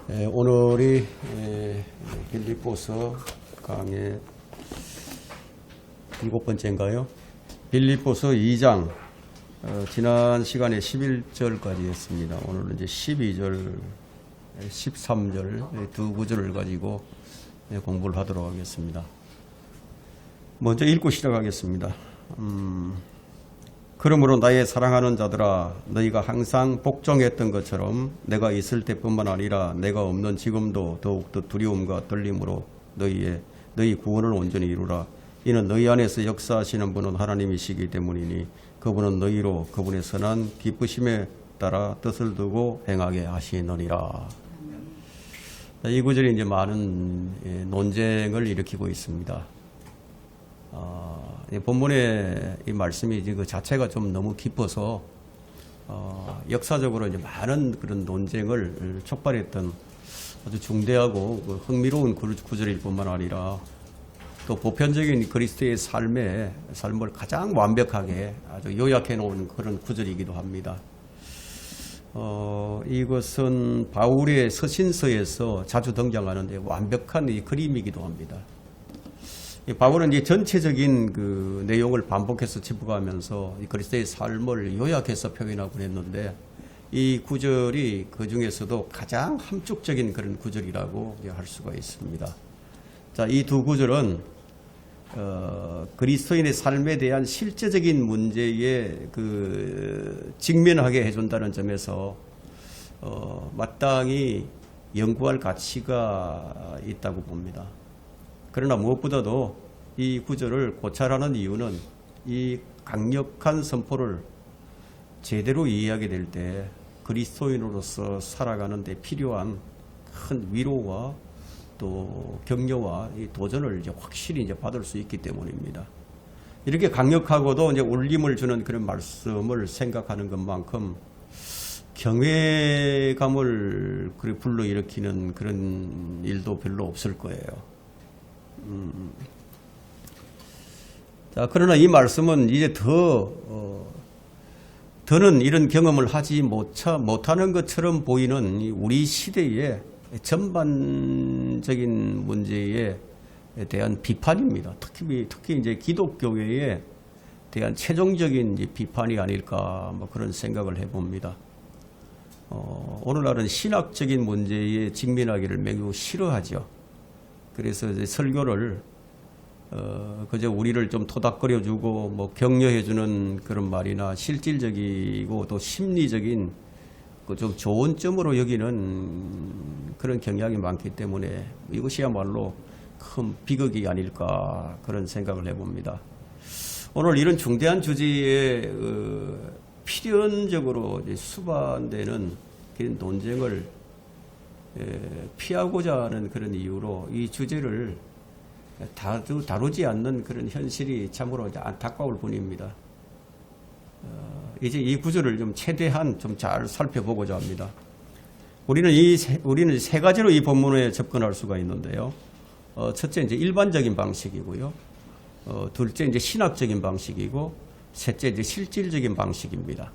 오늘이 빌립보서 강의 7번째인가요? 빌립보서 2장 지난 시간에 11절까지 했습니다. 오늘은 이제 12절, 13절 두 구절을 가지고 공부를 하도록 하겠습니다. 먼저 읽고 시작하겠습니다. 그러므로 나의 사랑하는 자들아, 너희가 항상 복종했던 것처럼 내가 있을 때뿐만 아니라 내가 없는 지금도 더욱더 두려움과 떨림으로 너희 구원을 온전히 이루라. 이는 너희 안에서 역사하시는 분은 하나님이시기 때문이니 그분은 너희로 그분의 선한 기쁘심에 따라 뜻을 두고 행하게 하시느니라. 이 구절이 이제 많은 논쟁을 일으키고 있습니다. 본문의 이 말씀이 그 자체가 좀 너무 깊어서 역사적으로 이제 많은 그런 논쟁을 촉발했던 아주 중대하고 흥미로운 구절일 뿐만 아니라 또 보편적인 그리스도의 삶을 가장 완벽하게 아주 요약해 놓은 그런 구절이기도 합니다. 이것은 바울의 서신서에서 자주 등장하는 완벽한 이 그림이기도 합니다. 바울은 이제 전체적인 그 내용을 반복해서 짚어가면서 그리스도의 삶을 요약해서 표현하고 했는데 이 구절이 그 중에서도 가장 함축적인 그런 구절이라고 할 수가 있습니다. 자, 이 두 구절은 그리스도인의 삶에 대한 실제적인 문제에 직면하게 해준다는 점에서 마땅히 연구할 가치가 있다고 봅니다. 그러나 무엇보다도 이 구절을 고찰하는 이유는 이 강력한 선포를 제대로 이해하게 될 때 그리스도인으로서 살아가는 데 필요한 큰 위로와 또 격려와 이 도전을 이제 확실히 이제 받을 수 있기 때문입니다. 이렇게 강력하고도 이제 울림을 주는 그런 말씀을 생각하는 것만큼 경외감을 불러일으키는 그런 일도 별로 없을 거예요. 자, 그러나 이 말씀은 이제 더는 이런 경험을 하지 못하는 것처럼 보이는 우리 시대의 전반적인 문제에 대한 비판입니다. 특히 이제 기독교회에 대한 최종적인 비판이 아닐까 그런 생각을 해봅니다. 오늘날은 신학적인 문제에 직면하기를 매우 싫어하죠. 그래서 이제 설교를 그저 우리를 좀 토닥거려주고 격려해주는 그런 말이나 실질적이고 또 심리적인 좀 좋은 점으로 여기는 그런 경향이 많기 때문에 이것이야말로 큰 비극이 아닐까 그런 생각을 해봅니다. 오늘 이런 중대한 주제에 필연적으로 수반되는 그런 논쟁을 피하고자 하는 그런 이유로 이 주제를 다루지 않는 그런 현실이 참으로 안타까울 뿐입니다. 이제 이 구절을 좀 최대한 좀 잘 살펴보고자 합니다. 우리는 세 가지로 이 본문에 접근할 수가 있는데요. 첫째 이제 일반적인 방식이고요. 둘째 이제 신학적인 방식이고, 셋째 이제 실질적인 방식입니다.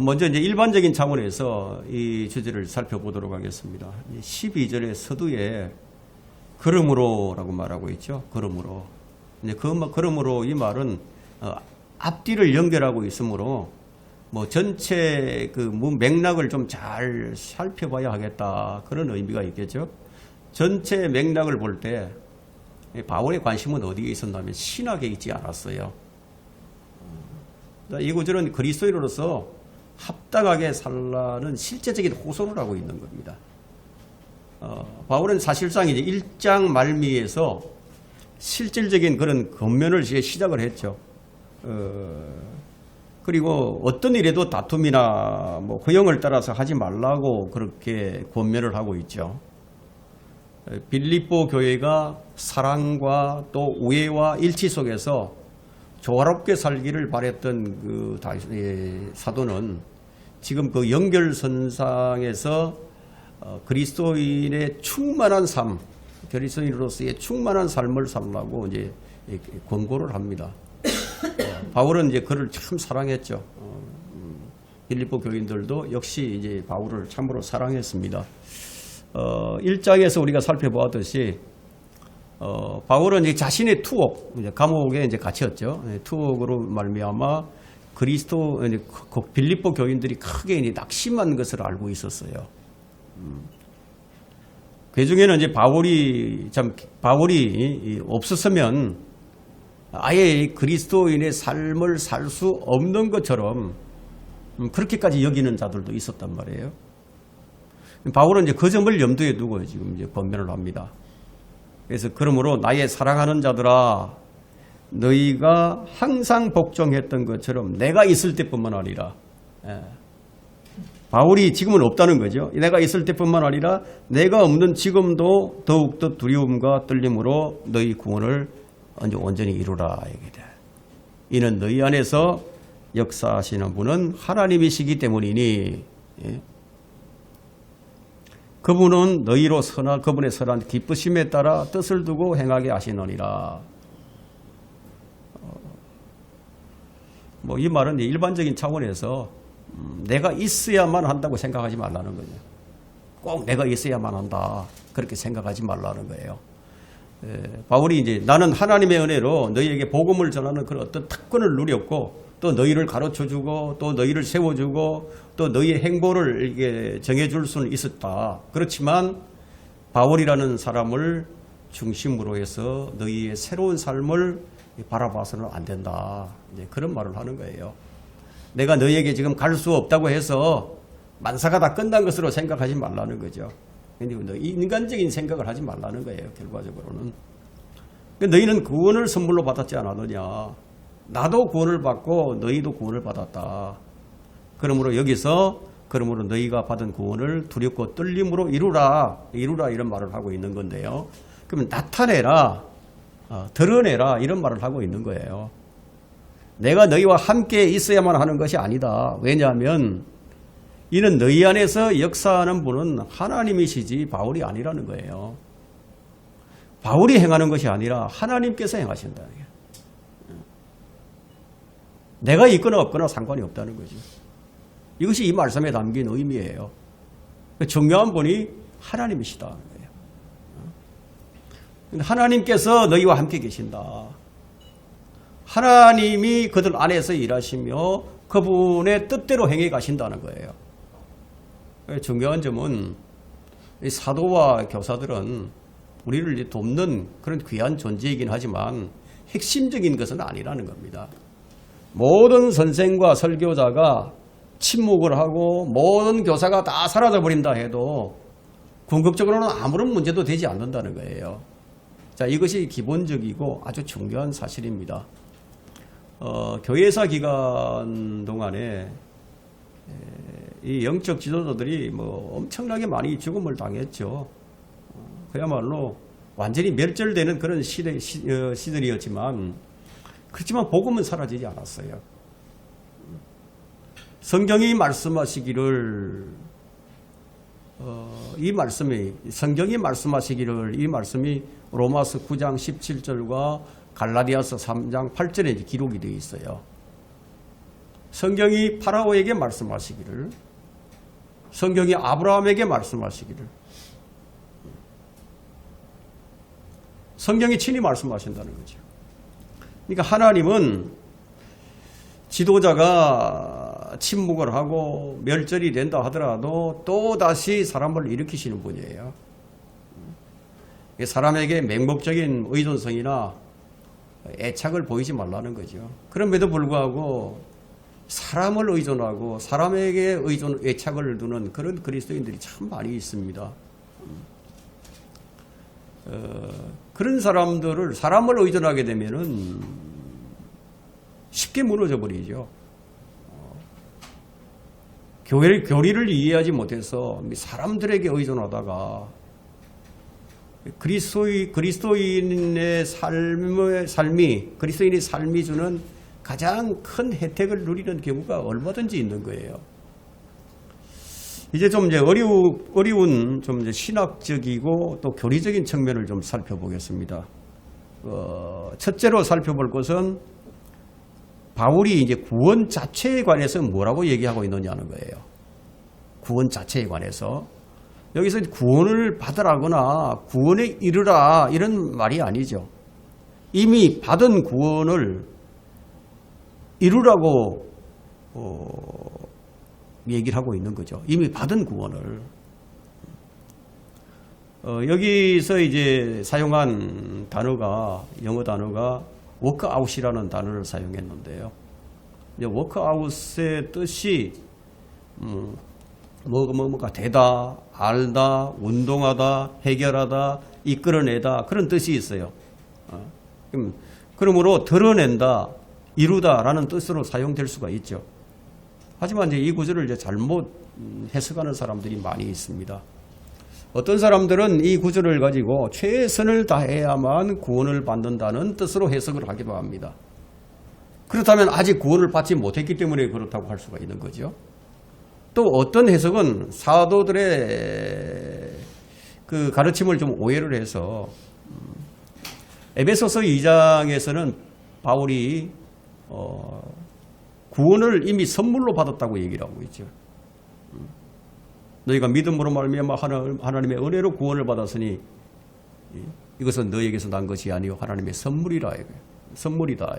먼저 이제 일반적인 차원에서 이 주제를 살펴보도록 하겠습니다. 12절의 서두에 그러므로라고 말하고 있죠. 그러므로. 그러므로 이 말은 앞뒤를 연결하고 있으므로 전체 맥락을 좀 잘 살펴봐야 하겠다. 그런 의미가 있겠죠. 전체 맥락을 볼 때 바울의 관심은 어디에 있었냐면 신학에 있지 않았어요. 이 구절은 그리스도인으로서 합당하게 살라는 실제적인 호소를 하고 있는 겁니다. 바울은 사실상 이제 1장 말미에서 실질적인 그런 권면을 시작을 했죠. 그리고 어떤 일에도 다툼이나 허영을 따라서 하지 말라고 그렇게 권면을 하고 있죠. 빌립보 교회가 사랑과 또 우애와 일치 속에서 조화롭게 살기를 바랬던 그 사도는 지금 그 연결선상에서 그리스도인의 충만한 삶, 그리스도인으로서의 충만한 삶을 살라고 이제 권고를 합니다. 바울은 이제 그를 참 사랑했죠. 빌립보 교인들도 역시 이제 바울을 참으로 사랑했습니다. 1장에서 우리가 살펴보았듯이 바울은 이제 자신의 투옥, 이제 감옥에 이제 갇혔죠. 투옥으로 말미암아 그리스도 빌립보 교인들이 크게 이제 낙심한 것을 알고 있었어요. 그 중에는 이제 바울이 없었으면 아예 그리스도인의 삶을 살 수 없는 것처럼 그렇게까지 여기는 자들도 있었단 말이에요. 바울은 이제 그 점을 염두에 두고 지금 이제 권면을 합니다. 그래서 그러므로 나의 사랑하는 자들아, 너희가 항상 복종했던 것처럼 내가 있을 때뿐만 아니라, 바울이 지금은 없다는 거죠. 내가 있을 때뿐만 아니라 내가 없는 지금도 더욱더 두려움과 떨림으로 너희 구원을 온전히 이루라. 이는 너희 안에서 역사하시는 분은 하나님이시기 때문이니, 그분은 너희로 그분의 선한 기쁘심에 따라 뜻을 두고 행하게 하시느니라. 이 말은 일반적인 차원에서 내가 있어야만 한다고 생각하지 말라는 거죠. 꼭 내가 있어야만 한다, 그렇게 생각하지 말라는 거예요. 바울이 이제 나는 하나님의 은혜로 너희에게 복음을 전하는 그런 어떤 특권을 누렸고, 또 너희를 가르쳐주고 또 너희를 세워주고 또 너희의 행보를 이게 정해줄 수는 있었다. 그렇지만 바울이라는 사람을 중심으로 해서 너희의 새로운 삶을 바라봐서는 안 된다. 이제 그런 말을 하는 거예요. 내가 너희에게 지금 갈 수 없다고 해서 만사가 다 끝난 것으로 생각하지 말라는 거죠. 인간적인 생각을 하지 말라는 거예요. 결과적으로는. 너희는 구원을 선물로 받았지 않았느냐. 나도 구원을 받고 너희도 구원을 받았다. 그러므로 여기서 너희가 받은 구원을 두렵고 떨림으로 이루라 이런 말을 하고 있는 건데요. 그러면 나타내라, 드러내라 이런 말을 하고 있는 거예요. 내가 너희와 함께 있어야만 하는 것이 아니다. 왜냐하면 이는 너희 안에서 역사하는 분은 하나님이시지 바울이 아니라는 거예요. 바울이 행하는 것이 아니라 하나님께서 행하신다. 내가 있거나 없거나 상관이 없다는 거죠. 이것이 이 말씀에 담긴 의미예요. 중요한 분이 하나님이시다. 하나님께서 너희와 함께 계신다. 하나님이 그들 안에서 일하시며 그분의 뜻대로 행해 가신다는 거예요. 중요한 점은 이 사도와 교사들은 우리를 돕는 그런 귀한 존재이긴 하지만 핵심적인 것은 아니라는 겁니다. 모든 선생과 설교자가 침묵을 하고 모든 교사가 다 사라져버린다 해도 궁극적으로는 아무런 문제도 되지 않는다는 거예요. 자, 이것이 기본적이고 아주 중요한 사실입니다. 교회사 기간 동안에 이 영적 지도자들이 엄청나게 많이 죽음을 당했죠. 그야말로 완전히 멸절되는 그런 시들이었지만 그렇지만 복음은 사라지지 않았어요. 성경이 말씀하시기를 성경이 말씀하시기를 이 말씀이 로마서 9장 17절과 갈라디아서 3장 8절에 기록이 되어 있어요. 성경이 파라오에게 말씀하시기를, 성경이 아브라함에게 말씀하시기를, 성경이 친히 말씀하신다는 거죠. 그러니까 하나님은 지도자가 침묵을 하고 멸절이 된다 하더라도 또 다시 사람을 일으키시는 분이에요. 사람에게 맹목적인 의존성이나 애착을 보이지 말라는 거죠. 그럼에도 불구하고 사람을 의존하고 사람에게 애착을 두는 그런 그리스도인들이 참 많이 있습니다. 그런 사람을 의존하게 되면은 쉽게 무너져 버리죠. 교리를 이해하지 못해서 사람들에게 의존하다가 그리스도인의 삶이 주는 가장 큰 혜택을 누리는 경우가 얼마든지 있는 거예요. 이제 좀 어려운 좀 이제 신학적이고 또 교리적인 측면을 좀 살펴보겠습니다. 첫째로 살펴볼 것은 바울이 이제 구원 자체에 관해서 뭐라고 얘기하고 있느냐는 거예요. 구원 자체에 관해서. 여기서 구원을 받으라거나 구원에 이르라 이런 말이 아니죠. 이미 받은 구원을 이루라고 얘기를 하고 있는 거죠. 이미 받은 구원을. 여기서 이제 사용한 단어가, 영어 단어가 워크아웃이라는 단어를 사용했는데요. 워크아웃의 뜻이 뭐가 되다, 알다, 운동하다, 해결하다, 이끌어내다 그런 뜻이 있어요. 그러므로 드러낸다, 이루다라는 뜻으로 사용될 수가 있죠. 하지만 이제 이 구절을 이제 잘못 해석하는 사람들이 많이 있습니다. 어떤 사람들은 이 구절을 가지고 최선을 다해야만 구원을 받는다는 뜻으로 해석을 하기도 합니다. 그렇다면 아직 구원을 받지 못했기 때문에 그렇다고 할 수가 있는 거죠. 또 어떤 해석은 사도들의 그 가르침을 좀 오해를 해서 에베소서 2장에서는 바울이 구원을 이미 선물로 받았다고 얘기를 하고 있죠. 너희가 믿음으로 말미암아 하나님의 은혜로 구원을 받았으니 이것은 너희에게서 난 것이 아니요 하나님의 선물이라. 선물이다.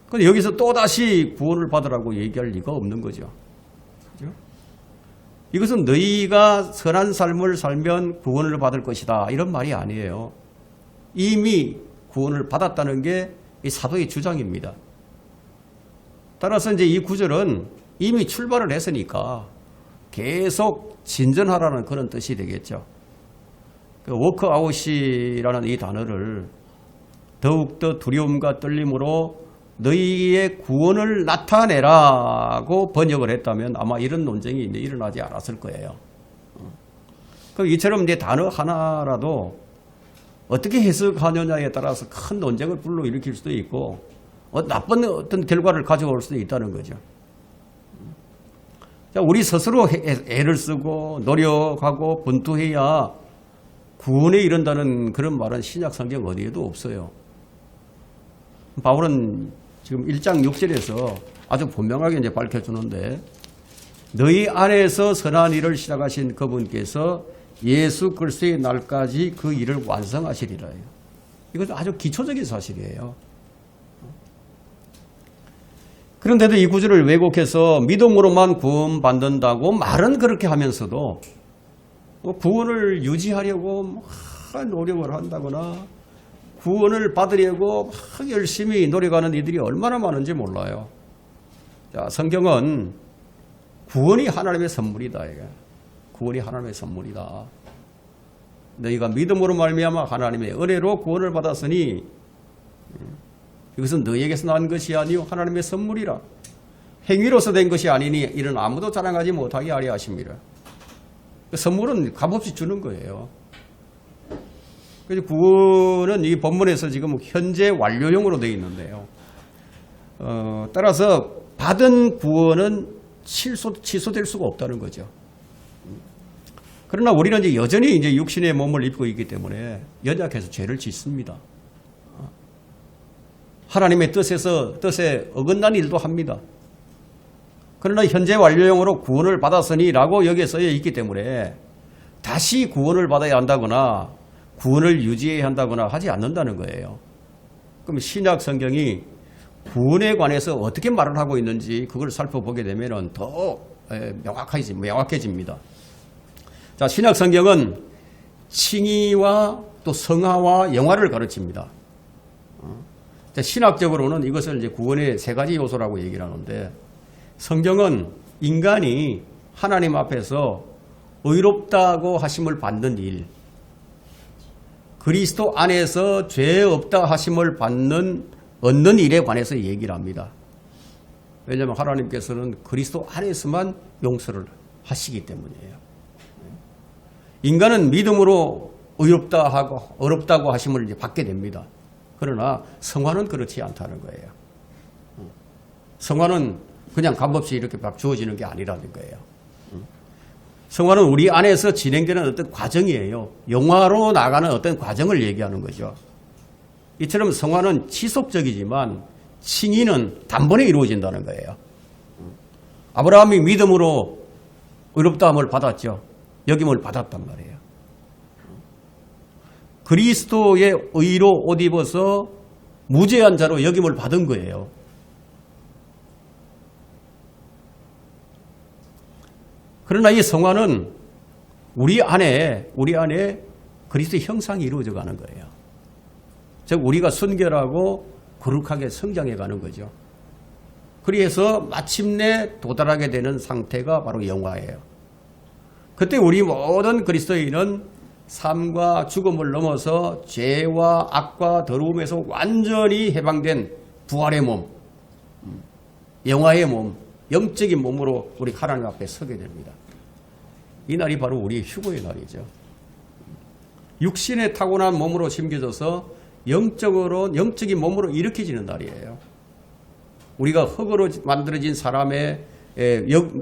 그런데 여기서 또다시 구원을 받으라고 얘기할 리가 없는 거죠. 그렇죠? 이것은 너희가 선한 삶을 살면 구원을 받을 것이다 이런 말이 아니에요. 이미 구원을 받았다는 게 이 사도의 주장입니다. 따라서 이제 이 구절은 이미 출발을 했으니까 계속 진전하라는 그런 뜻이 되겠죠. 그 워크아웃이라는 이 단어를 더욱더 두려움과 떨림으로 너희의 구원을 나타내라고 번역을 했다면 아마 이런 논쟁이 이제 일어나지 않았을 거예요. 그 이처럼 이제 단어 하나라도 어떻게 해석하느냐에 따라서 큰 논쟁을 불러일으킬 수도 있고 나쁜 어떤 결과를 가져올 수도 있다는 거죠. 자, 우리 스스로 애를 쓰고 노력하고 분투해야 구원에 이른다는 그런 말은 신약 성경 어디에도 없어요. 바울은 지금 1장 6절에서 아주 분명하게 이제 밝혀주는데 너희 안에서 선한 일을 시작하신 그분께서 예수 그리스도의 날까지 그 일을 완성하시리라. 이것은 아주 기초적인 사실이에요. 그런데도 이 구절을 왜곡해서 믿음으로만 구원받는다고 말은 그렇게 하면서도 구원을 유지하려고 노력을 한다거나 구원을 받으려고 열심히 노력하는 이들이 얼마나 많은지 몰라요. 자, 성경은 구원이 하나님의 선물이다. 구원이 하나님의 선물이다. 너희가 믿음으로 말미암아 하나님의 은혜로 구원을 받았으니 이것은 너희에게서 난 것이 아니요 하나님의 선물이라. 행위로서 된 것이 아니니 이는 아무도 자랑하지 못하게 하려 하십니다. 선물은 값없이 주는 거예요. 그래서 구원은 이 본문에서 지금 현재 완료형으로 되어 있는데요. 따라서 받은 구원은 취소될 수가 없다는 거죠. 그러나 우리는 이제 여전히 이제 육신의 몸을 입고 있기 때문에 연약해서 죄를 짓습니다. 하나님의 뜻에 어긋난 일도 합니다. 그러나 현재 완료형으로 구원을 받았으니라고 여기에 써져 있기 때문에 다시 구원을 받아야 한다거나 구원을 유지해야 한다거나 하지 않는다는 거예요. 그럼 신약 성경이 구원에 관해서 어떻게 말을 하고 있는지 그걸 살펴보게 되면 더 명확해집니다. 자, 신약 성경은 칭의와 또 성화와 영화를 가르칩니다. 자, 신학적으로는 이것을 이제 구원의 세 가지 요소라고 얘기를 하는데 성경은 인간이 하나님 앞에서 의롭다고 하심을 받는 일, 그리스도 안에서 죄 없다 하심을 얻는 일에 관해서 얘기를 합니다. 왜냐하면 하나님께서는 그리스도 안에서만 용서를 하시기 때문이에요. 인간은 믿음으로 어렵다고 하심을 이제 받게 됩니다. 그러나 성화는 그렇지 않다는 거예요. 성화는 그냥 값없이 이렇게 막 주어지는 게 아니라는 거예요. 성화는 우리 안에서 진행되는 어떤 과정이에요. 영화로 나가는 어떤 과정을 얘기하는 거죠. 이처럼 성화는 지속적이지만 칭의는 단번에 이루어진다는 거예요. 아브라함이 믿음으로 의롭다함을 받았죠. 여김을 받았단 말이에요. 그리스도의 의로 옷 입어서 무죄한 자로 여김을 받은 거예요. 그러나 이 성화는 우리 안에 그리스도의 형상이 이루어져 가는 거예요. 즉 우리가 순결하고 거룩하게 성장해 가는 거죠. 그래서 마침내 도달하게 되는 상태가 바로 영화예요. 그때 우리 모든 그리스도인은 삶과 죽음을 넘어서 죄와 악과 더러움에서 완전히 해방된 부활의 몸, 영화의 몸, 영적인 몸으로 우리 하나님 앞에 서게 됩니다. 이 날이 바로 우리의 휴거의 날이죠. 육신의 타고난 몸으로 심겨져서 영적인 몸으로 일으켜지는 날이에요. 우리가 흙으로 만들어진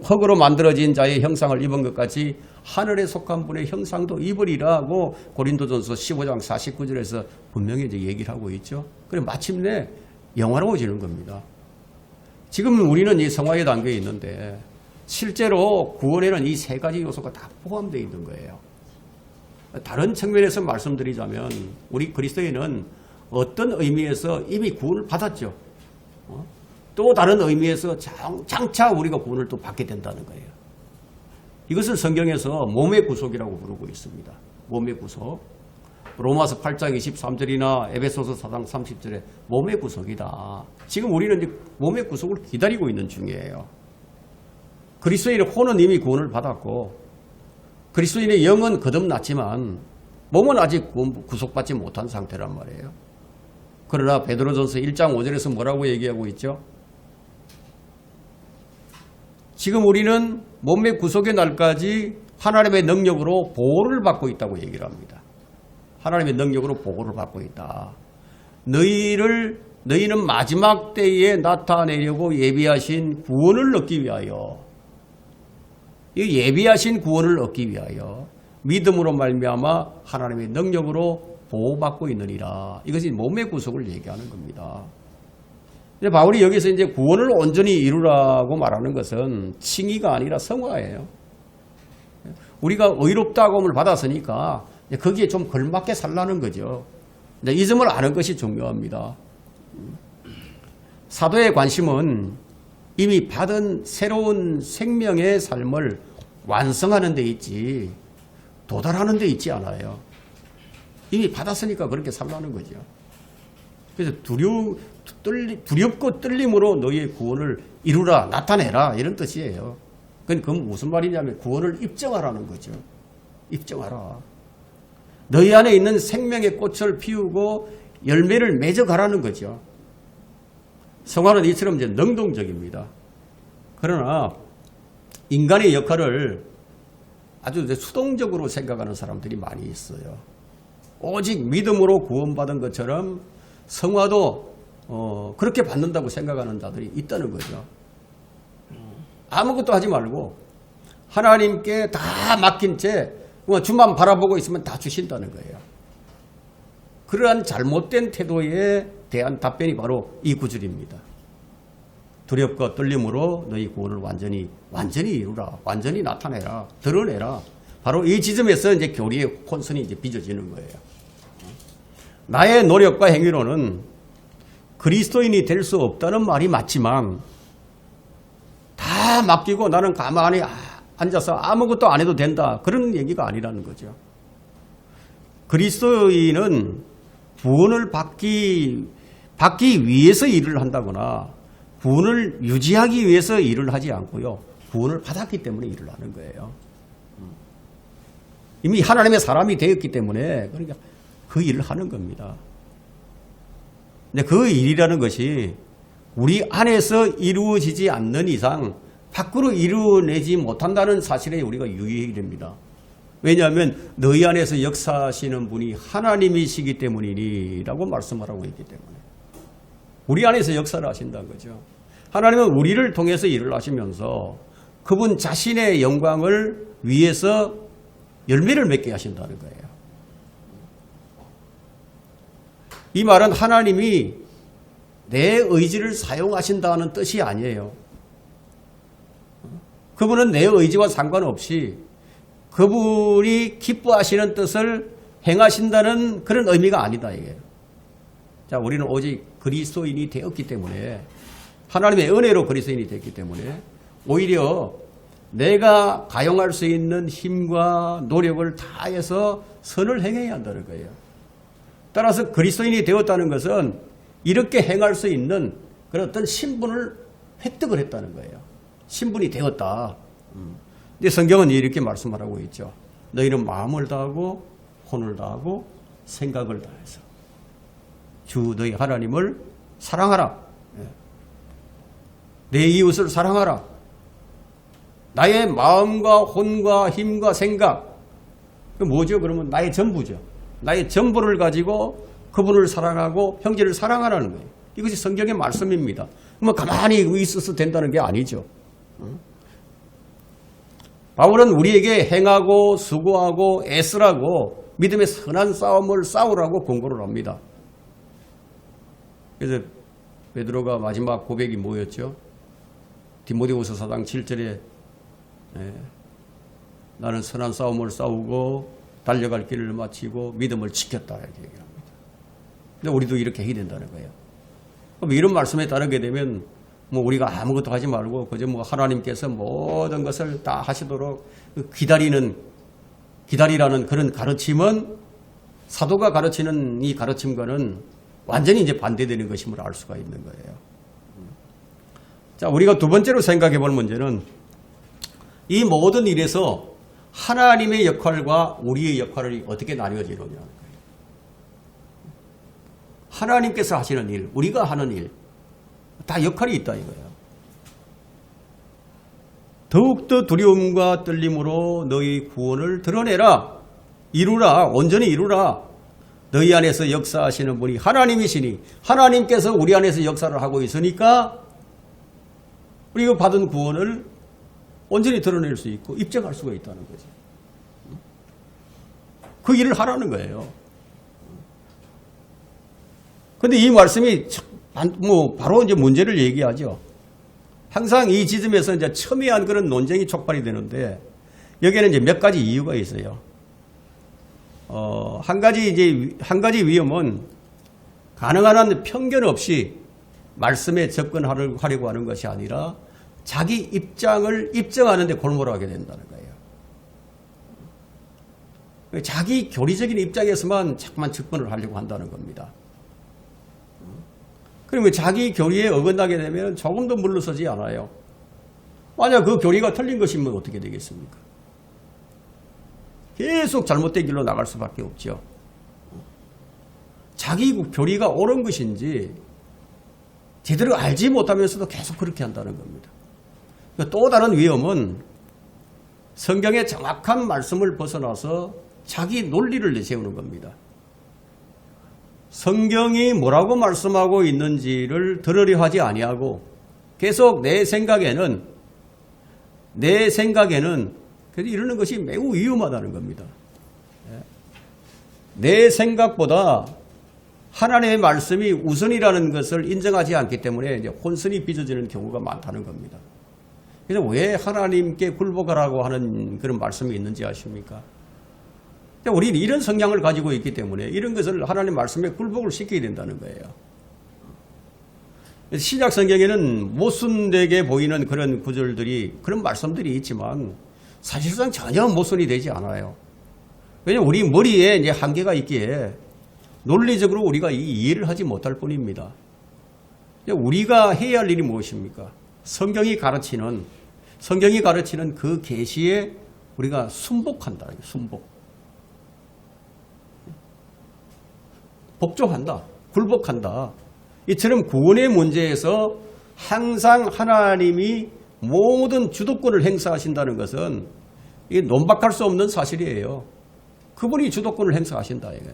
흙으로 만들어진 자의 형상을 입은 것 같이 하늘에 속한 분의 형상도 입으리라고 고린도전서 15장 49절에서 분명히 이제 얘기를 하고 있죠. 그래 마침내 영화로워지는 겁니다. 지금 우리는 이 성화의 단계에 있는데 실제로 구원에는 이 세 가지 요소가 다 포함되어 있는 거예요. 다른 측면에서 말씀드리자면 우리 그리스도인은 어떤 의미에서 이미 구원을 받았죠. 또 다른 의미에서 장차 우리가 구원을 또 받게 된다는 거예요. 이것을 성경에서 몸의 구속이라고 부르고 있습니다. 몸의 구속. 로마서 8장 23절이나 에베소서 4장 30절에 몸의 구속이다. 지금 우리는 이제 몸의 구속을 기다리고 있는 중이에요. 그리스도인의 혼은 이미 구원을 받았고 그리스도인의 영은 거듭났지만 몸은 아직 구속받지 못한 상태란 말이에요. 그러나 베드로전서 1장 5절에서 뭐라고 얘기하고 있죠? 지금 우리는 몸의 구속의 날까지 하나님의 능력으로 보호를 받고 있다고 얘기를 합니다. 하나님의 능력으로 보호를 받고 있다. 너희는 마지막 때에 나타내려고 예비하신 구원을 얻기 위하여 이 예비하신 구원을 얻기 위하여 믿음으로 말미암아 하나님의 능력으로 보호받고 있느니라. 이것이 몸의 구속을 얘기하는 겁니다. 바울이 여기서 이제 구원을 온전히 이루라고 말하는 것은 칭의가 아니라 성화예요. 우리가 의롭다고함을 받았으니까 거기에 좀 걸맞게 살라는 거죠. 이 점을 아는 것이 중요합니다. 사도의 관심은 이미 받은 새로운 생명의 삶을 완성하는 데 있지 도달하는 데 있지 않아요. 이미 받았으니까 그렇게 살라는 거죠. 그래서 두렵고 떨림으로 너희의 구원을 이루라, 나타내라 이런 뜻이에요. 그건 무슨 말이냐면 구원을 입증하라는 거죠. 입증하라. 너희 안에 있는 생명의 꽃을 피우고 열매를 맺어가라는 거죠. 성화는 이처럼 이제 능동적입니다. 그러나 인간의 역할을 아주 수동적으로 생각하는 사람들이 많이 있어요. 오직 믿음으로 구원받은 것처럼 성화도 그렇게 받는다고 생각하는 자들이 있다는 거죠. 아무것도 하지 말고 하나님께 다 맡긴 채 주만 바라보고 있으면 다 주신다는 거예요. 그러한 잘못된 태도에 대한 답변이 바로 이 구절입니다. 두렵고 떨림으로 너희 구원을 완전히 이루라, 완전히 나타내라, 드러내라. 바로 이 지점에서 이제 교리의 혼선이 이제 빚어지는 거예요. 나의 노력과 행위로는 그리스도인이 될 수 없다는 말이 맞지만 다 맡기고 나는 가만히 앉아서 아무것도 안 해도 된다. 그런 얘기가 아니라는 거죠. 그리스도인은 구원을 받기 위해서 일을 한다거나 구원을 유지하기 위해서 일을 하지 않고요. 구원을 받았기 때문에 일을 하는 거예요. 이미 하나님의 사람이 되었기 때문에 그러니까 그 일을 하는 겁니다. 근데 그 일이라는 것이 우리 안에서 이루어지지 않는 이상 밖으로 이루어내지 못한다는 사실에 우리가 유의해야 됩니다. 왜냐하면 너희 안에서 역사하시는 분이 하나님이시기 때문이라고 말씀을 하고 있기 때문에 우리 안에서 역사를 하신다는 거죠. 하나님은 우리를 통해서 일을 하시면서 그분 자신의 영광을 위해서 열매를 맺게 하신다는 거예요. 이 말은 하나님이 내 의지를 사용하신다는 뜻이 아니에요. 그분은 내 의지와 상관없이 그분이 기뻐하시는 뜻을 행하신다는 그런 의미가 아니다 이게. 자, 우리는 오직 그리스도인이 되었기 때문에 하나님의 은혜로 그리스도인이 됐기 때문에 오히려 내가 가용할 수 있는 힘과 노력을 다해서 선을 행해야 한다는 거예요. 따라서 그리스도인이 되었다는 것은 이렇게 행할 수 있는 그런 어떤 신분을 획득을 했다는 거예요. 신분이 되었다. 근데 성경은 이렇게 말씀하고 있죠. 너희는 마음을 다하고 혼을 다하고 생각을 다해서 주 너희 하나님을 사랑하라. 내 이웃을 사랑하라. 나의 마음과 혼과 힘과 생각. 그 뭐죠? 그러면 나의 전부죠. 나의 전부를 가지고 그분을 사랑하고 형제를 사랑하라는 거예요. 이것이 성경의 말씀입니다. 뭐 가만히 있어서 된다는 게 아니죠. 바울은 우리에게 행하고 수고하고 애쓰라고 믿음의 선한 싸움을 싸우라고 권고를 합니다. 그래서 베드로가 마지막 고백이 뭐였죠? 디모데후서 4장 7절에 나는 선한 싸움을 싸우고 달려갈 길을 마치고 믿음을 지켰다 이렇게 얘기합니다. 근데 우리도 이렇게 해야 된다는 거예요. 그럼 이런 말씀에 따르게 되면 뭐 우리가 아무것도 하지 말고 그저 뭐 하나님께서 모든 것을 다 하시도록 기다리라는 그런 가르침은 사도가 가르치는 이 가르침과는 완전히 이제 반대되는 것임을 알 수가 있는 거예요. 자, 우리가 두 번째로 생각해 볼 문제는 이 모든 일에서 하나님의 역할과 우리의 역할이 어떻게 나뉘어지느냐는 거예요. 하나님께서 하시는 일, 우리가 하는 일, 다 역할이 있다 이거예요. 더욱더 두려움과 떨림으로 너희 구원을 드러내라. 이루라. 온전히 이루라. 너희 안에서 역사하시는 분이 하나님이시니 하나님께서 우리 안에서 역사를 하고 있으니까 우리가 받은 구원을 온전히 드러낼 수 있고 입증할 수가 있다는 거죠. 그 일을 하라는 거예요. 그런데 이 말씀이 뭐 바로 이제 문제를 얘기하죠. 항상 이 지점에서 이제 첨예한 그런 논쟁이 촉발이 되는데 여기에는 이제 몇 가지 이유가 있어요. 한 가지 위험은 가능한 한 편견 없이 말씀에 접근하려고 하는 것이 아니라 자기 입장을 입증하는 데 골몰하게 된다는 거예요. 자기 교리적인 입장에서만 자꾸만 접근을 하려고 한다는 겁니다. 그러면 자기 교리에 어긋나게 되면 조금도 물러서지 않아요. 만약 그 교리가 틀린 것이면 어떻게 되겠습니까? 계속 잘못된 길로 나갈 수밖에 없죠. 자기 교리가 옳은 것인지 제대로 알지 못하면서도 계속 그렇게 한다는 겁니다. 또 다른 위험은 성경의 정확한 말씀을 벗어나서 자기 논리를 내세우는 겁니다. 성경이 뭐라고 말씀하고 있는지를 들으려 하지 아니하고 계속 내 생각에는 그래서 이러는 것이 매우 위험하다는 겁니다. 내 생각보다 하나님의 말씀이 우선이라는 것을 인정하지 않기 때문에 이제 혼선이 빚어지는 경우가 많다는 겁니다. 그래서 왜 하나님께 굴복하라고 하는 그런 말씀이 있는지 아십니까? 우리는 이런 성향을 가지고 있기 때문에 이런 것을 하나님 말씀에 굴복을 시켜야 된다는 거예요. 신약 성경에는 모순되게 보이는 그런 구절들이 그런 말씀들이 있지만 사실상 전혀 모순이 되지 않아요. 왜냐하면 우리 머리에 이제 한계가 있기에 논리적으로 우리가 이해를 하지 못할 뿐입니다. 우리가 해야 할 일이 무엇입니까? 성경이 가르치는 그 계시에 우리가 순복한다. 순복. 복종한다. 굴복한다. 이처럼 구원의 문제에서 항상 하나님이 모든 주도권을 행사하신다는 것은 이게 논박할 수 없는 사실이에요. 그분이 주도권을 행사하신다. 이게.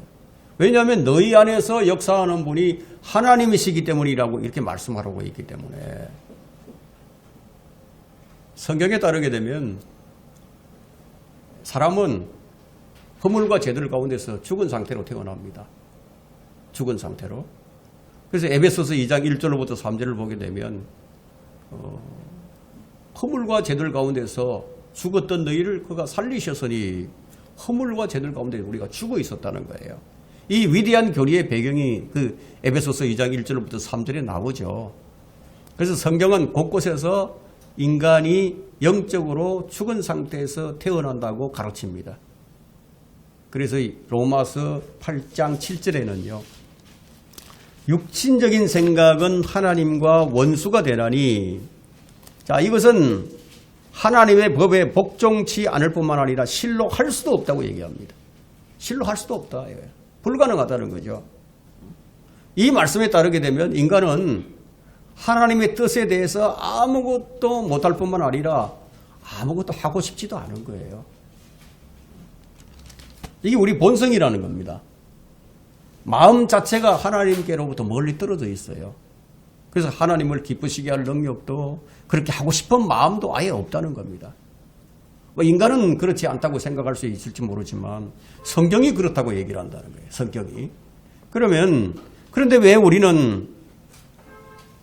왜냐하면 너희 안에서 역사하는 분이 하나님이시기 때문이라고 이렇게 말씀하고 있기 때문에 성경에 따르게 되면 사람은 허물과 죄들 가운데서 죽은 상태로 태어납니다. 죽은 상태로. 그래서 에베소서 2장 1절로부터 3절을 보게 되면 허물과 죄들 가운데서 죽었던 너희를 그가 살리셨으니 허물과 죄들 가운데 우리가 죽어 있었다는 거예요. 이 위대한 교리의 배경이 그 에베소서 2장 1절부터 3절에 나오죠. 그래서 성경은 곳곳에서 인간이 영적으로 죽은 상태에서 태어난다고 가르칩니다. 그래서 로마서 8장 7절에는요. 육신적인 생각은 하나님과 원수가 되나니, 자, 이것은 하나님의 법에 복종치 않을 뿐만 아니라 실로 할 수도 없다고 얘기합니다. 실로 할 수도 없다. 불가능하다는 거죠. 이 말씀에 따르게 되면 인간은 하나님의 뜻에 대해서 아무것도 못할 뿐만 아니라 아무것도 하고 싶지도 않은 거예요. 이게 우리 본성이라는 겁니다. 마음 자체가 하나님께로부터 멀리 떨어져 있어요. 그래서 하나님을 기쁘시게 할 능력도 그렇게 하고 싶은 마음도 아예 없다는 겁니다. 인간은 그렇지 않다고 생각할 수 있을지 모르지만 성경이 그렇다고 얘기를 한다는 거예요. 성경이. 그런데 왜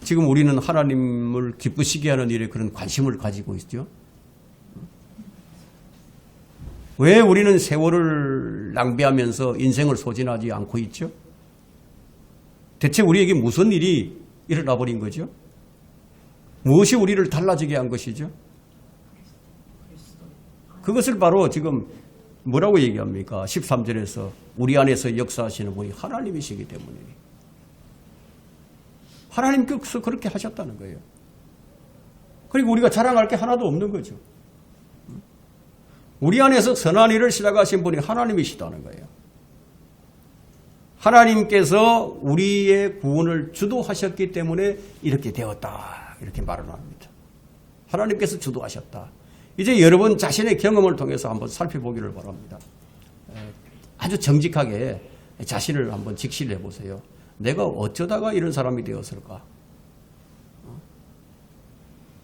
지금 우리는 하나님을 기쁘시게 하는 일에 그런 관심을 가지고 있죠? 왜 우리는 세월을 낭비하면서 인생을 소진하지 않고 있죠? 대체 우리에게 무슨 일이 일어나 버린 거죠? 무엇이 우리를 달라지게 한 것이죠? 그것을 바로 지금 뭐라고 얘기합니까? 13절에서 우리 안에서 역사하시는 분이 하나님이시기 때문에. 하나님께서 그렇게 하셨다는 거예요. 그리고 우리가 자랑할 게 하나도 없는 거죠. 우리 안에서 선한 일을 시작하신 분이 하나님이시다는 거예요. 하나님께서 우리의 구원을 주도하셨기 때문에 이렇게 되었다. 이렇게 말을 합니다. 하나님께서 주도하셨다. 이제 여러분 자신의 경험을 통해서 한번 살펴보기를 바랍니다. 아주 정직하게 자신을 한번 직시를 해보세요. 내가 어쩌다가 이런 사람이 되었을까?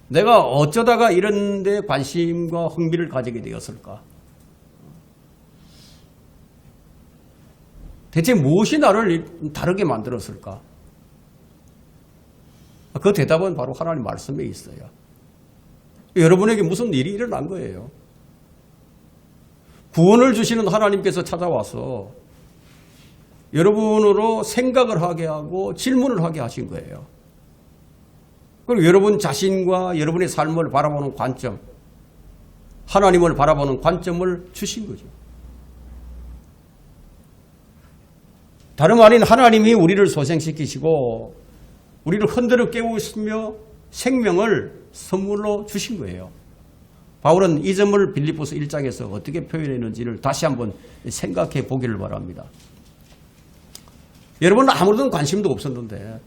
내가 어쩌다가 이런 데 관심과 흥미를 가지게 되었을까? 대체 무엇이 나를 다르게 만들었을까? 그 대답은 바로 하나님 말씀에 있어요. 여러분에게 무슨 일이 일어난 거예요. 구원을 주시는 하나님께서 찾아와서 여러분으로 생각을 하게 하고 질문을 하게 하신 거예요. 그리고 여러분 자신과 여러분의 삶을 바라보는 관점, 하나님을 바라보는 관점을 주신 거죠. 다름 아닌 하나님이 우리를 소생시키시고 우리를 흔들어 깨우시며 생명을 선물로 주신 거예요. 바울은 이 점을 빌립보서 1장에서 어떻게 표현했는지를 다시 한번 생각해 보기를 바랍니다. 여러분은 아무런 관심도 없었는데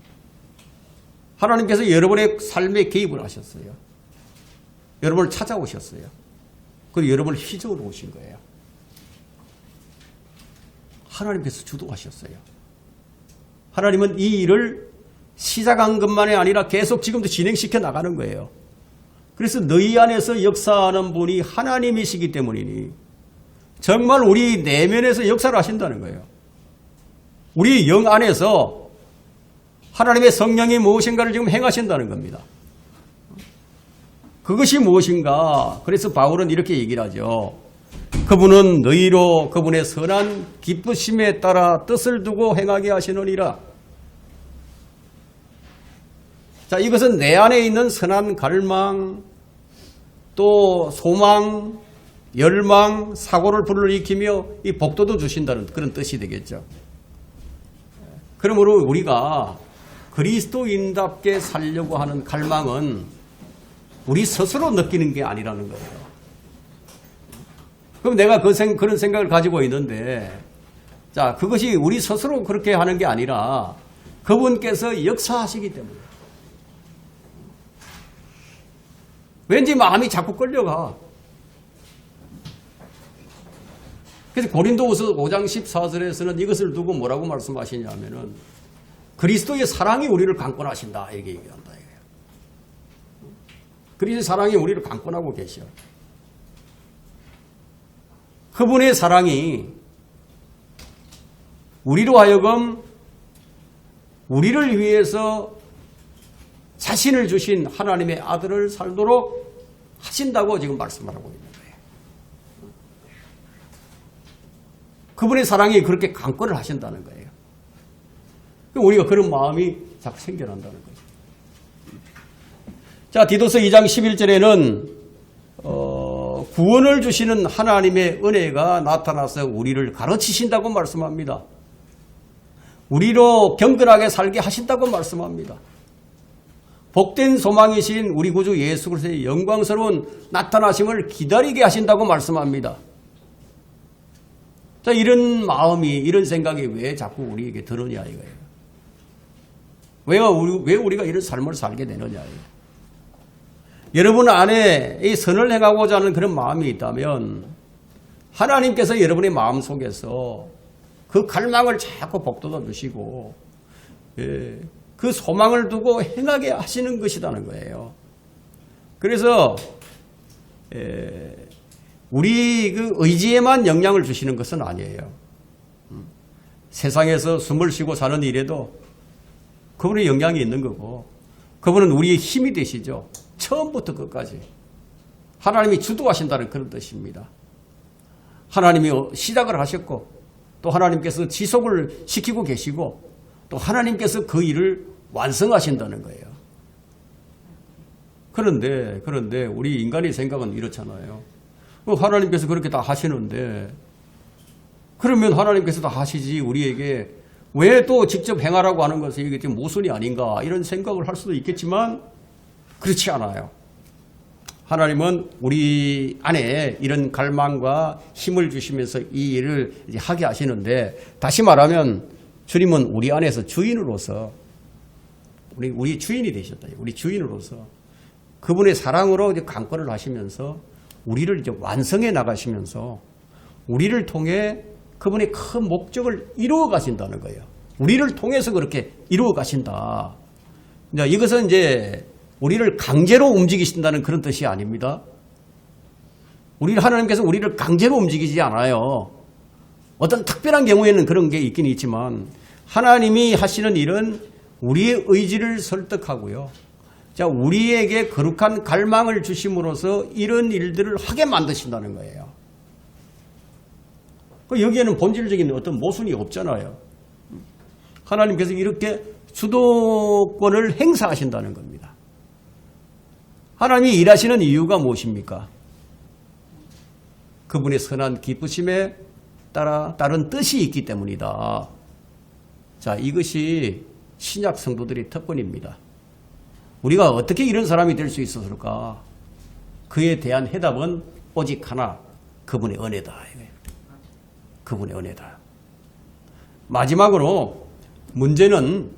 하나님께서 여러분의 삶에 개입을 하셨어요. 여러분을 찾아오셨어요. 그리고 여러분을 휘저으러 오신 거예요. 하나님께서 주도하셨어요. 하나님은 이 일을 시작한 것만이 아니라 계속 지금도 진행시켜 나가는 거예요. 그래서 너희 안에서 역사하는 분이 하나님이시기 때문이니 정말 우리 내면에서 역사를 하신다는 거예요. 우리 영 안에서 하나님의 성령이 무엇인가를 지금 행하신다는 겁니다. 그것이 무엇인가? 그래서 바울은 이렇게 얘기를 하죠. 그분은 너희로 그분의 선한 기쁘심에 따라 뜻을 두고 행하게 하시느니라. 자, 이것은 내 안에 있는 선한 갈망, 또 소망, 열망, 사고를 불러일으키며 이 복도도 주신다는 그런 뜻이 되겠죠. 그러므로 우리가 그리스도인답게 살려고 하는 갈망은 우리 스스로 느끼는 게 아니라는 거예요. 그럼 내가 그런 생각을 가지고 있는데, 자, 그것이 우리 스스로 그렇게 하는 게 아니라 그분께서 역사하시기 때문에. 왠지 마음이 자꾸 끌려가. 그래서 고린도후서 5장 14절에서는 이것을 두고 뭐라고 말씀하시냐면은 그리스도의 사랑이 우리를 강권하신다 이렇게 얘기한다. 그리스도의 사랑이 우리를 강권하고 계셔. 그분의 사랑이 우리로 하여금 우리를 위해서 자신을 주신 하나님의 아들을 살도록 하신다고 지금 말씀하고 있는 거예요. 그분의 사랑이 그렇게 강권을 하신다는 거예요. 우리가 그런 마음이 자꾸 생겨난다는 거죠. 자, 디도서 2장 11절에는 구원을 주시는 하나님의 은혜가 나타나서 우리를 가르치신다고 말씀합니다. 우리로 경건하게 살게 하신다고 말씀합니다. 복된 소망이신 우리 구주 예수 그리스도의 영광스러운 나타나심을 기다리게 하신다고 말씀합니다. 자, 이런 마음이, 이런 생각이 왜 자꾸 우리에게 드느냐 이거예요. 왜 우리가 이런 삶을 살게 되느냐예요. 여러분 안에 이 선을 행하고자 하는 그런 마음이 있다면 하나님께서 여러분의 마음 속에서 그 갈망을 자꾸 복돋아 주시고 그 소망을 두고 행하게 하시는 것이라는 거예요. 그래서 우리 그 의지에만 영향을 주시는 것은 아니에요. 세상에서 숨을 쉬고 사는 일에도 그분의 영향이 있는 거고 그분은 우리의 힘이 되시죠. 처음부터 끝까지 하나님이 주도하신다는 그런 뜻입니다. 하나님이 시작을 하셨고 또 하나님께서 지속을 시키고 계시고 또 하나님께서 그 일을 완성하신다는 거예요. 그런데 우리 인간의 생각은 이렇잖아요. 하나님께서 그렇게 다 하시는데 그러면 하나님께서 다 하시지 우리에게 왜 또 직접 행하라고 하는 것은 이게 지금 모순이 아닌가 이런 생각을 할 수도 있겠지만 그렇지 않아요. 하나님은 우리 안에 이런 갈망과 힘을 주시면서 이 일을 이제 하게 하시는데 다시 말하면 주님은 우리 안에서 주인으로서 우리 주인이 되셨다. 우리 주인으로서 그분의 사랑으로 이제 강권을 하시면서 우리를 이제 완성해 나가시면서 우리를 통해 그분의 큰 목적을 이루어 가신다는 거예요. 우리를 통해서 그렇게 이루어 가신다. 이것은 이제 우리를 강제로 움직이신다는 그런 뜻이 아닙니다. 하나님께서 우리를 강제로 움직이지 않아요. 어떤 특별한 경우에는 그런 게 있긴 있지만 하나님이 하시는 일은 우리의 의지를 설득하고요. 자, 우리에게 거룩한 갈망을 주심으로써 이런 일들을 하게 만드신다는 거예요. 여기에는 본질적인 어떤 모순이 없잖아요. 하나님께서 이렇게 주도권을 행사하신다는 겁니다. 하나님이 일하시는 이유가 무엇입니까? 그분의 선한 기쁘심에 따른 뜻이 있기 때문이다. 자, 이것이 신약 성도들의 특권입니다. 우리가 어떻게 이런 사람이 될 수 있었을까? 그에 대한 해답은 오직 하나, 그분의 은혜다. 그분의 은혜다. 마지막으로 문제는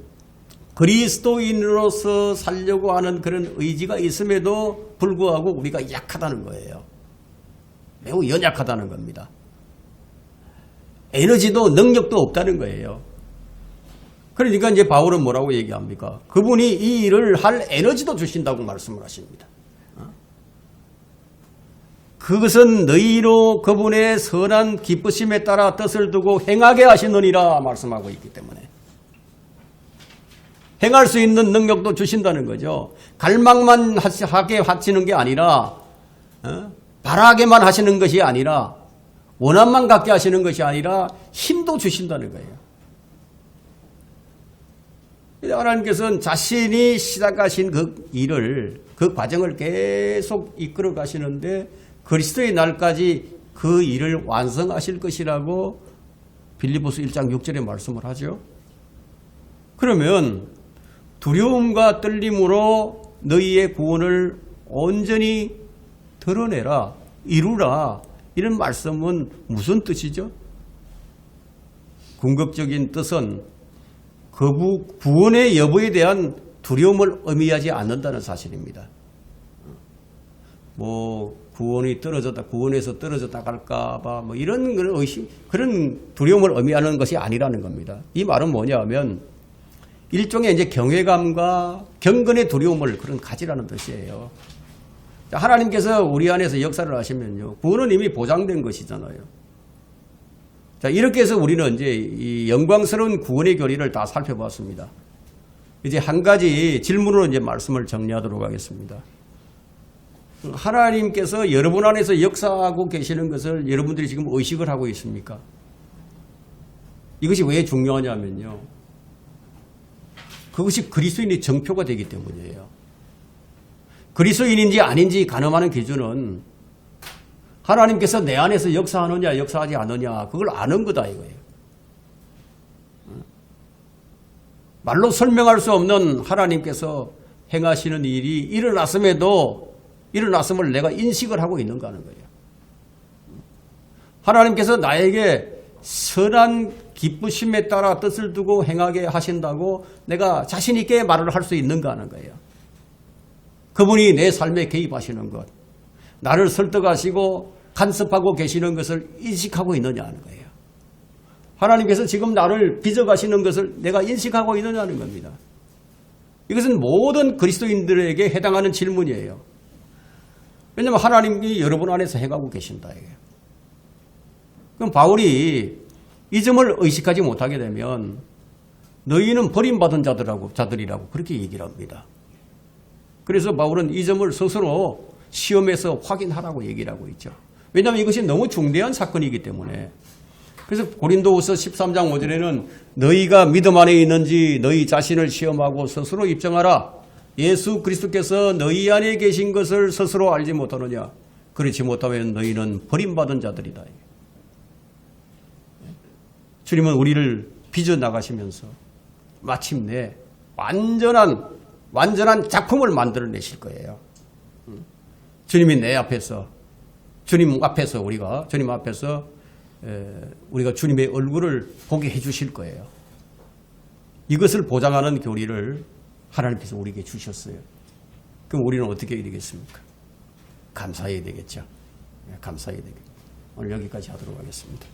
그리스도인으로서 살려고 하는 그런 의지가 있음에도 불구하고 우리가 약하다는 거예요. 매우 연약하다는 겁니다. 에너지도 능력도 없다는 거예요. 그러니까 이제 바울은 뭐라고 얘기합니까? 그분이 이 일을 할 에너지도 주신다고 말씀을 하십니다. 그것은 너희로 그분의 선한 기쁘심에 따라 뜻을 두고 행하게 하시느니라 말씀하고 있기 때문에 행할 수 있는 능력도 주신다는 거죠. 갈망만 하게 하시는 게 아니라 바라게만 하시는 것이 아니라 원함만 갖게 하시는 것이 아니라 힘도 주신다는 거예요. 하나님께서는 자신이 시작하신 그 일을, 그 과정을 계속 이끌어 가시는데 그리스도의 날까지 그 일을 완성하실 것이라고 빌립보서 1장 6절에 말씀을 하죠. 그러면 두려움과 떨림으로 너희의 구원을 온전히 드러내라, 이루라, 이런 말씀은 무슨 뜻이죠? 궁극적인 뜻은 구원의 여부에 대한 두려움을 의미하지 않는다는 사실입니다. 구원이 떨어졌다, 구원에서 떨어졌다 갈까봐 이런 의심, 그런 두려움을 의미하는 것이 아니라는 겁니다. 이 말은 뭐냐 하면 일종의 이제 경외감과 경건의 두려움을 가지라는 뜻이에요. 하나님께서 우리 안에서 역사를 하시면요, 구원은 이미 보장된 것이잖아요. 자, 이렇게 해서 우리는 이제 이 영광스러운 구원의 교리를 다 살펴봤습니다. 이제 한 가지 질문으로 이제 말씀을 정리하도록 하겠습니다. 하나님께서 여러분 안에서 역사하고 계시는 것을 여러분들이 지금 의식을 하고 있습니까? 이것이 왜 중요하냐면요. 그것이 그리스도인의 정표가 되기 때문이에요. 그리스도인인지 아닌지 가늠하는 기준은 하나님께서 내 안에서 역사하느냐 역사하지 않느냐 그걸 아는 거다 이거예요. 말로 설명할 수 없는 하나님께서 행하시는 일이 일어났음을 내가 인식을 하고 있는가 하는 거예요. 하나님께서 나에게 선한 기쁘심에 따라 뜻을 두고 행하게 하신다고 내가 자신 있게 말을 할 수 있는가 하는 거예요. 그분이 내 삶에 개입하시는 것, 나를 설득하시고 간섭하고 계시는 것을 인식하고 있느냐 하는 거예요. 하나님께서 지금 나를 빚어가시는 것을 내가 인식하고 있느냐는 겁니다. 이것은 모든 그리스도인들에게 해당하는 질문이에요. 왜냐하면 하나님이 여러분 안에서 행하고 계신다. 그럼 바울이 이 점을 의식하지 못하게 되면 너희는 버림받은 자들이라고 그렇게 얘기를 합니다. 그래서 바울은 이 점을 스스로 시험에서 확인하라고 얘기를 하고 있죠. 왜냐하면 이것이 너무 중대한 사건이기 때문에. 그래서 고린도후서 13장 5절에는 너희가 믿음 안에 있는지 너희 자신을 시험하고 스스로 입증하라. 예수 그리스도께서 너희 안에 계신 것을 스스로 알지 못하느냐. 그렇지 못하면 너희는 버림받은 자들이다. 주님은 우리를 빚어나가시면서 마침내 완전한 작품을 만들어내실 거예요. 주님이 내 앞에서 주님 앞에서 우리가 주님의 얼굴을 보게 해주실 거예요. 이것을 보장하는 교리를 하나님께서 우리에게 주셨어요. 그럼 우리는 어떻게 해야 되겠습니까? 감사해야 되겠죠. 감사해야 되겠죠. 오늘 여기까지 하도록 하겠습니다.